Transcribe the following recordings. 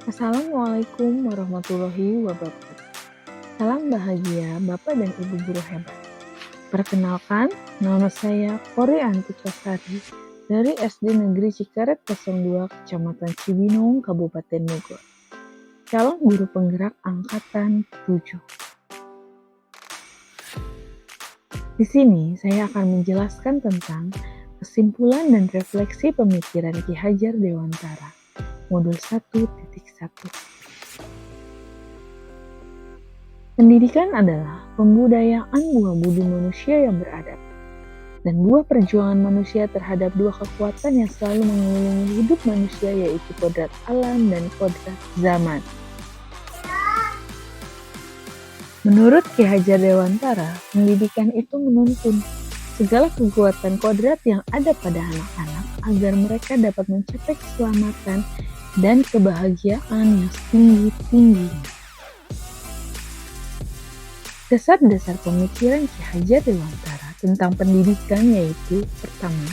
Assalamualaikum warahmatullahi wabarakatuh. Salam bahagia Bapak dan Ibu guru hebat. Perkenalkan, nama saya Kori Antitasari dari SD Negeri Cikaret 02 Kecamatan Cibinong, Kabupaten Bogor. Calon guru penggerak angkatan 7. Di sini saya akan menjelaskan tentang kesimpulan dan refleksi pemikiran Ki Hajar Dewantara, modul 1.1. Pendidikan adalah pembudayaan buah budi manusia yang beradab, dan buah perjuangan manusia terhadap dua kekuatan yang selalu mengelilingi hidup manusia, yaitu kodrat alam dan kodrat zaman. Menurut Ki Hajar Dewantara, pendidikan itu menuntun segala kekuatan kodrat yang ada pada anak-anak agar mereka dapat mencapai keselamatan dan kebahagiaan yang setinggi-tingginya. Dasar-dasar pemikiran Ki Hajar Dewantara tentang pendidikan yaitu: pertama,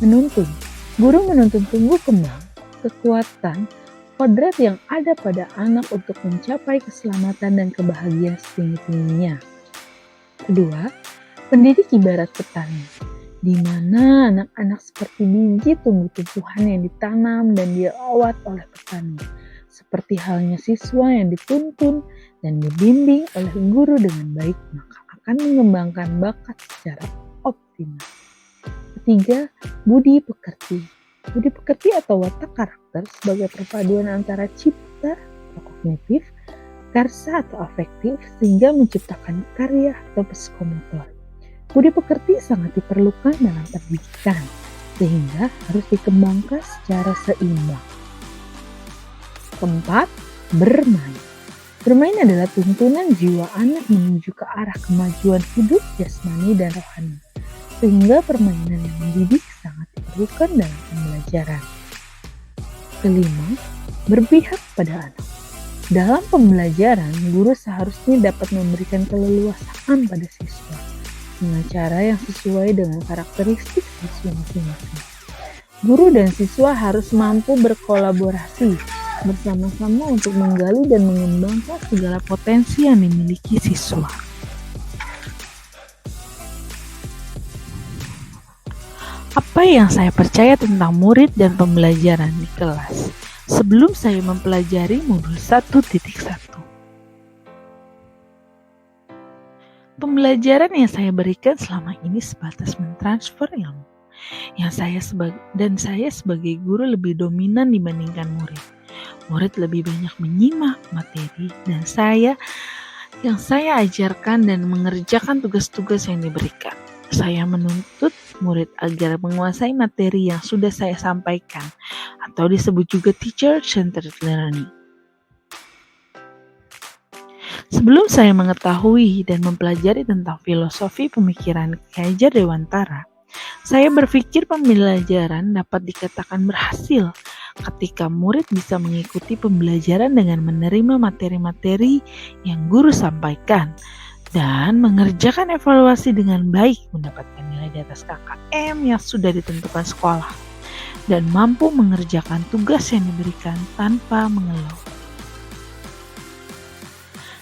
menuntun. Guru menuntun tumbuh kembang kekuatan kodrat yang ada pada anak untuk mencapai keselamatan dan kebahagiaan setinggi-tingginya. Kedua, pendidik ibarat petani, di mana anak-anak seperti biji tumbuh-tumbuhan yang ditanam dan dirawat oleh petani, seperti halnya siswa yang dituntun dan dibimbing oleh guru dengan baik, maka akan mengembangkan bakat secara optimal. Ketiga, budi pekerti. Budi pekerti atau watak karakter sebagai perpaduan antara cipta atau kognitif, karsa atau afektif, sehingga menciptakan karya atau psikomotor. Budi pekerti sangat diperlukan dalam pendidikan, sehingga harus dikembangkan secara seimbang. Keempat, bermain. Bermain adalah tuntunan jiwa anak menuju ke arah kemajuan hidup jasmani dan rohani, sehingga permainan yang mendidik sangat diperlukan dalam pembelajaran. Kelima, berpihak pada anak. Dalam pembelajaran, guru seharusnya dapat memberikan keleluasaan pada siswa dengan cara yang sesuai dengan karakteristik siswa masing-masing. Guru dan siswa harus mampu berkolaborasi bersama-sama untuk menggali dan mengembangkan segala potensi yang dimiliki siswa. Apa yang saya percaya tentang murid dan pembelajaran di kelas sebelum saya mempelajari modul 1.1? Pembelajaran yang saya berikan selama ini sebatas mentransfer ilmu. Saya sebagai guru lebih dominan dibandingkan murid. Murid lebih banyak menyimak materi dan yang saya ajarkan dan mengerjakan tugas-tugas yang diberikan. Saya menuntut murid agar menguasai materi yang sudah saya sampaikan, atau disebut juga teacher-centered learning. Sebelum saya mengetahui dan mempelajari tentang filosofi pemikiran Ki Hajar Dewantara, saya berpikir pembelajaran dapat dikatakan berhasil ketika murid bisa mengikuti pembelajaran dengan menerima materi-materi yang guru sampaikan dan mengerjakan evaluasi dengan baik, mendapatkan nilai di atas KKM yang sudah ditentukan sekolah, dan mampu mengerjakan tugas yang diberikan tanpa mengeluh.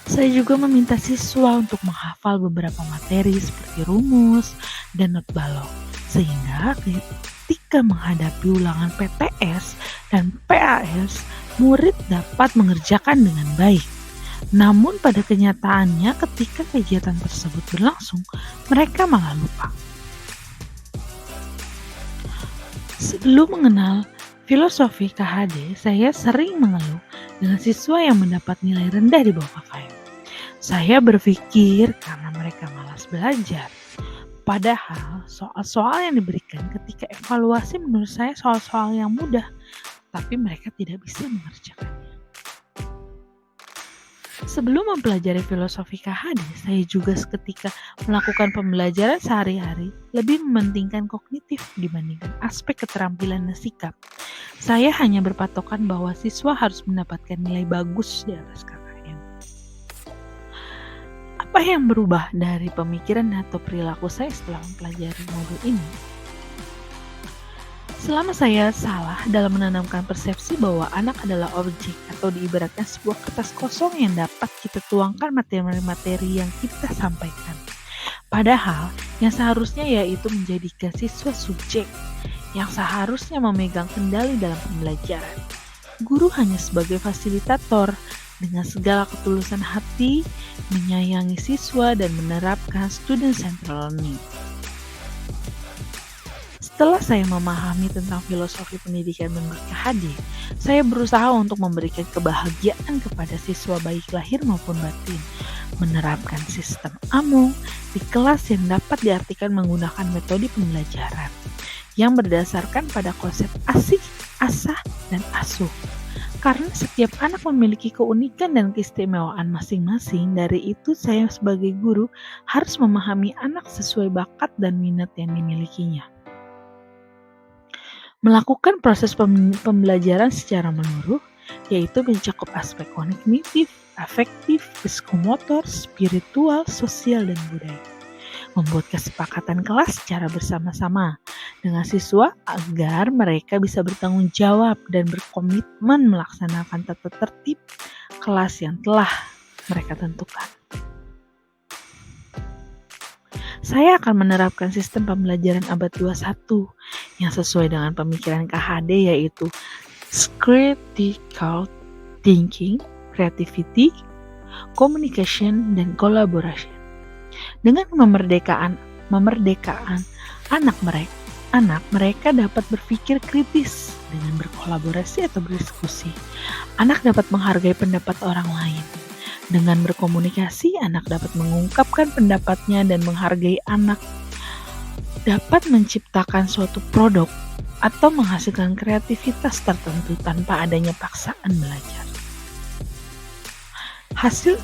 Saya juga meminta siswa untuk menghafal beberapa materi seperti rumus dan not balok, sehingga ketika menghadapi ulangan PTS dan PAS, murid dapat mengerjakan dengan baik. Namun pada kenyataannya ketika kegiatan tersebut berlangsung, mereka malah lupa. Sebelum mengenal filosofi KHD, saya sering mengeluh dengan siswa yang mendapat nilai rendah di bawah KKM. Saya berpikir karena mereka malas belajar. Padahal soal-soal yang diberikan ketika evaluasi menurut saya soal-soal yang mudah, tapi mereka tidak bisa mengerjakannya. Sebelum mempelajari filosofi KHD, saya juga ketika melakukan pembelajaran sehari-hari lebih mementingkan kognitif dibandingkan aspek keterampilan dan sikap. Saya hanya berpatokan bahwa siswa harus mendapatkan nilai bagus di atas KKM. Apa yang berubah dari pemikiran atau perilaku saya setelah mempelajari modul ini? Selama saya salah dalam menanamkan persepsi bahwa anak adalah objek atau diibaratkan sebuah kertas kosong yang dapat kita tuangkan materi-materi yang kita sampaikan. Padahal yang seharusnya yaitu menjadikan siswa subjek yang seharusnya memegang kendali dalam pembelajaran. Guru hanya sebagai fasilitator dengan segala ketulusan hati menyayangi siswa dan menerapkan student-centered learning. Setelah saya memahami tentang filosofi pendidikan menurut KHD, saya berusaha untuk memberikan kebahagiaan kepada siswa baik lahir maupun batin, menerapkan sistem AMO di kelas yang dapat diartikan menggunakan metode pembelajaran yang berdasarkan pada konsep asih, asah, dan asuh. Karena setiap anak memiliki keunikan dan keistimewaan masing-masing, dari itu saya sebagai guru harus memahami anak sesuai bakat dan minat yang dimilikinya. Melakukan proses pembelajaran secara menyeluruh, yaitu mencakup aspek kognitif, afektif, psikomotor, spiritual, sosial, dan budaya. Membuat kesepakatan kelas secara bersama-sama dengan siswa agar mereka bisa bertanggung jawab dan berkomitmen melaksanakan tata tertib kelas yang telah mereka tentukan. Saya akan menerapkan sistem pembelajaran abad 21 yang sesuai dengan pemikiran KHD, yaitu critical thinking, creativity, communication, dan collaboration. Dengan memerdekakan anak mereka dapat berpikir kritis dengan berkolaborasi atau berdiskusi. Anak dapat menghargai pendapat orang lain. Dengan berkomunikasi, anak dapat mengungkapkan pendapatnya dan menghargai anak dapat menciptakan suatu produk atau menghasilkan kreativitas tertentu tanpa adanya paksaan belajar. Hasil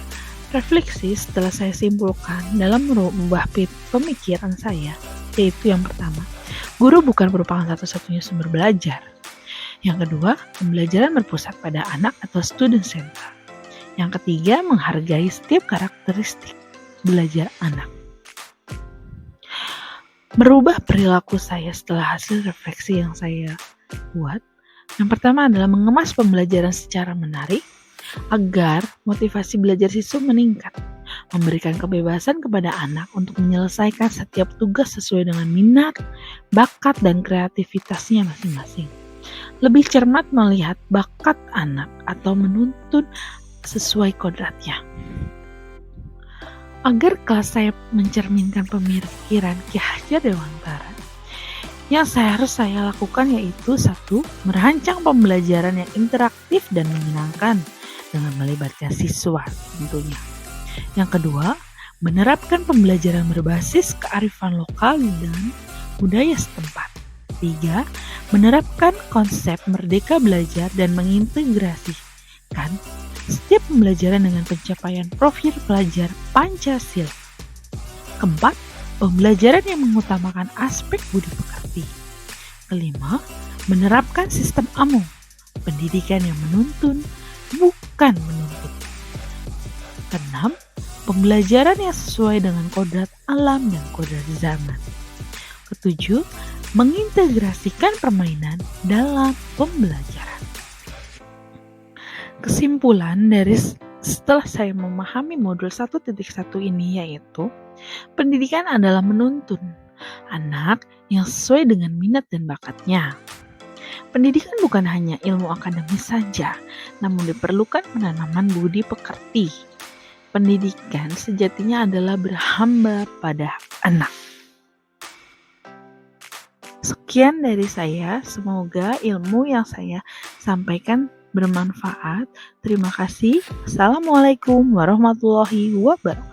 refleksi setelah saya simpulkan dalam merubah pemikiran saya, yaitu yang pertama, guru bukan merupakan satu-satunya sumber belajar. Yang kedua, pembelajaran berpusat pada anak atau student center. Yang ketiga, menghargai setiap karakteristik belajar anak. Merubah perilaku saya setelah hasil refleksi yang saya buat. Yang pertama adalah mengemas pembelajaran secara menarik agar motivasi belajar siswa meningkat. Memberikan kebebasan kepada anak untuk menyelesaikan setiap tugas sesuai dengan minat, bakat, dan kreativitasnya masing-masing. Lebih cermat melihat bakat anak atau menuntun sesuai kodratnya. Agar kelas saya mencerminkan pemikiran Ki Hajar Dewantara, yang harus saya lakukan yaitu 1. Merancang pembelajaran yang interaktif dan menyenangkan dengan melibatkan siswa tentunya. Yang kedua, menerapkan pembelajaran berbasis kearifan lokal dan budaya setempat. 3. Menerapkan konsep merdeka belajar dan mengintegrasikan setiap pembelajaran dengan pencapaian profil pelajar Pancasila. 4. Pembelajaran yang mengutamakan aspek budi pekerti. 5. Menerapkan sistem AMO, pendidikan yang menuntun, bukan menuntut. 6. Pembelajaran yang sesuai dengan kodrat alam dan kodrat zaman. 7. Mengintegrasikan permainan dalam pembelajaran. Kesimpulan dari setelah saya memahami modul 1.1 ini yaitu, pendidikan adalah menuntun anak yang sesuai dengan minat dan bakatnya. Pendidikan bukan hanya ilmu akademis saja, namun diperlukan penanaman budi pekerti. Pendidikan sejatinya adalah berhamba pada anak. Sekian dari saya, semoga ilmu yang saya sampaikan bermanfaat. Terima kasih. Assalamualaikum warahmatullahi wabarakatuh.